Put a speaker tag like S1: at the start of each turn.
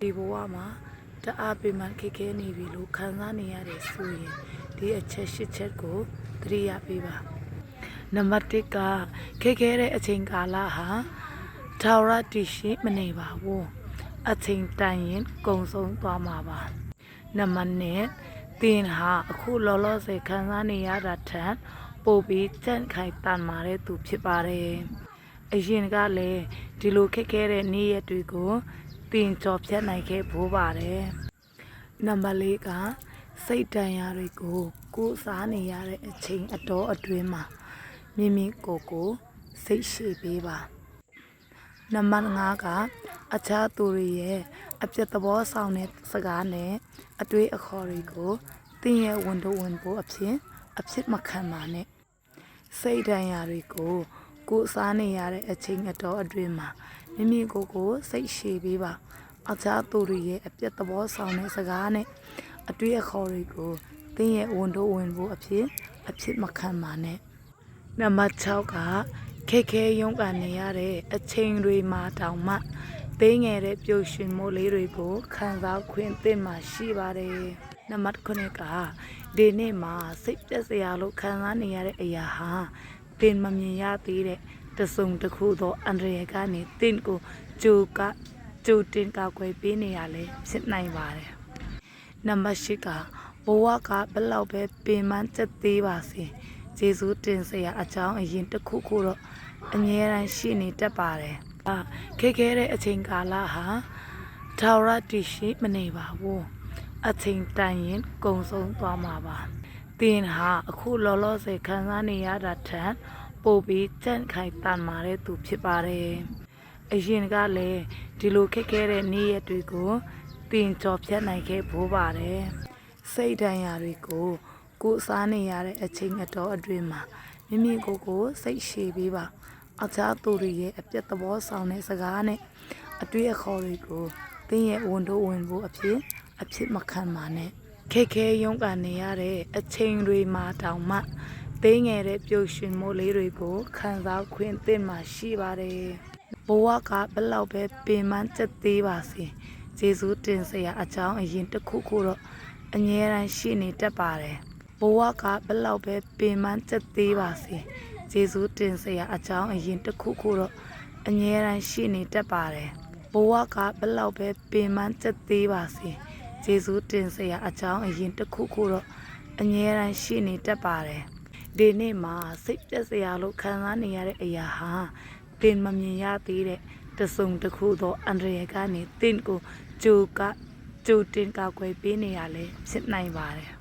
S1: ဒီဘဝမှာတအားပေမှန်ခက်ခဲနေပြီလို့ခံစားနေရတဲ့ဆိုရင်ဒီအချက်၈ချက်ကိုသတိရပေးပါနံပါတ်1ကခက်ခဲတဲ့အချိန်ကာလဟာထာဝရတည်ရှိမနေပါဘူးအချိန်တန်ရင်ကုံဆုံးသွားမှာပါနံပါတ်2သင်ဟာအခုလောလောဆယ်ခံစားနေရတာထက်ပိုပြီးကြန့်ခိုင်တန်မာတဲ့သူဖြစ်ပါတယ်အရင်ကလည်းဒီလိုခက်ခဲတဲ့နေ့ရက်တွေကိုတင်ကြော်ဖြတ်နိုင်ခဲ့ဖို့ပါတယ်နံပါတ်4ကစိတ်တန်ရာတွေကိုကိုးစားနေရတဲ့အချိန်အတော်အတွင်းမှာမိမိကိုယ်ကိုစိတ်ရှည်ပေးပါနံပါတ်5ကအခြားသူတွေရဲ့အပြတ်သဘောဆောင်တဲ့စကားနဲ့အတွေးအခေါ်တွေကိုတင်းရဲ့ဝန်တို့ဝန်ဖို့အဖြစ်မခံပါနဲ့စိတ်တန်ရာတွေကိုကိုးစားနေရတဲ့အချိန်အတော်အတွင်းမှာမိမိကိုယ်ကိုစိတ်ရှည်ပေးပါအခြားသူတွေရဲ့အပြတ်သဘောဆောင်တဲ့စကားနဲ့အတွေးအခေါ်တွေကိုတင်းရဲ့ဝန်တို့ဝန်ဖို့အဖြစ်မခံပါနဲ့နံပါတ်6ကခက်ခဲရုန်းကန်နေရတဲ့အချိန်တွေမှာတောင်မှသိငယ်တဲ့ပျော်ရွှင်မှုလေးတွေကိုခံစားခွင့်သင့်မှရှိပါတယ်နံပါတ်9ကဒီနေ့မှာစိတ်ပျက်စရာလို့ခံစားနေရတဲ့အရာဟာသင်မမြင်ရသေးတဲ့တစုံတစ်ခုသောအန္တရာယ်ကနေသင်ကိုကြိုတင်ကာကွယ်ပေးနေရလဲဖြစ်နိုင်ပါတယ်နံပါတ်10ကဘဝကဘယ်လောက်ပဲပင်ပန်းချက်သေးပါစေကျေးဇူးတင်စရာအကြောင်းအရင်တစ်ခုခုတော့အမြဲတမ်းရှိနေတတ်ပါတယ်ခက်ခဲတဲ့အချိန်ကာလဟာထာဝရတည်ရှိမနေပါဘူးအချိန်တန်ရင်ကုံဆုံးသွားမှာပါသင်ဟာအခုလောလောဆယ်ခံစားနေရတာထက်ပိုပြီးကြန့်ခိုင်တန်မာတဲ့သူဖြစ်ပါတယ်အရင်ကလည်းဒီလိုခက်ခဲတဲ့နေ့ရက်တွေကိုတင်ကြော်ဖြတ်နိုင်ခဲ့ဖို့ပါတယ်စိတ်ဒဏ်ရာတွေကိုကိုးစားနေရတဲ့အချိန်အတော်အတွင်းမှာမိမိကိုယ်ကိုစိတ်ရှည်ပေးပါအခြားသူတွေရဲ့အပြတ်သဘောဆောင်တဲ့စကားနဲ့အတွေးအခေါ်တွေကိုတင်းရဲ့ဝန်တို့ဝန်ဖို့အဖြစ်မခံပါနဲ့ခက်ခဲရုန်းကန်နေရတဲ့အချိန်တွေမှာတောင်မှသိငယ်တဲ့ပျော်ရွှင်မှုလေးတွေကိုခံစားခွင့်သင့်မှရှိပါတယ်ဘဝကဘယ်လောက်ပဲပင်ပန်းချက်သေးပါစေကျေးဇူးတင်စရာအကြောင်းအရင်တစ်ခုခုတော့အမြဲတမ်းရှိနေတတ်ပါတယ်ဘဝကဘယ်လောက်ပဲပင်ပန်းချက်သေးပါစေကျေးဇူးတင်စရာအကြောင်းအရင်တစ်ခုခုတော့အမြဲတမ်းရှိနေတတ်ပါတယ်ဘဝကဘယ်လောက်ပဲပင်ပန်းချက်သေးပါစေကျေးဇူးတင်စရာအကြောင်းအရင်တစ်ခုခုတော့အမြဲတမ်းရှိနေတတ်ပါတယ်ဒီနေ့မှာစိတ်ပျက်စရာလို့ခံစားနေရတဲ့အရာဟာသင်မမြင်ရသေးတဲ့တစုံတစ်ခုသောအန္တရာယ်ကနေသင်ကိုကြိုတင်ကာကွယ်ပေးနေရလဲဖြစ်နိုင်ပါတယ်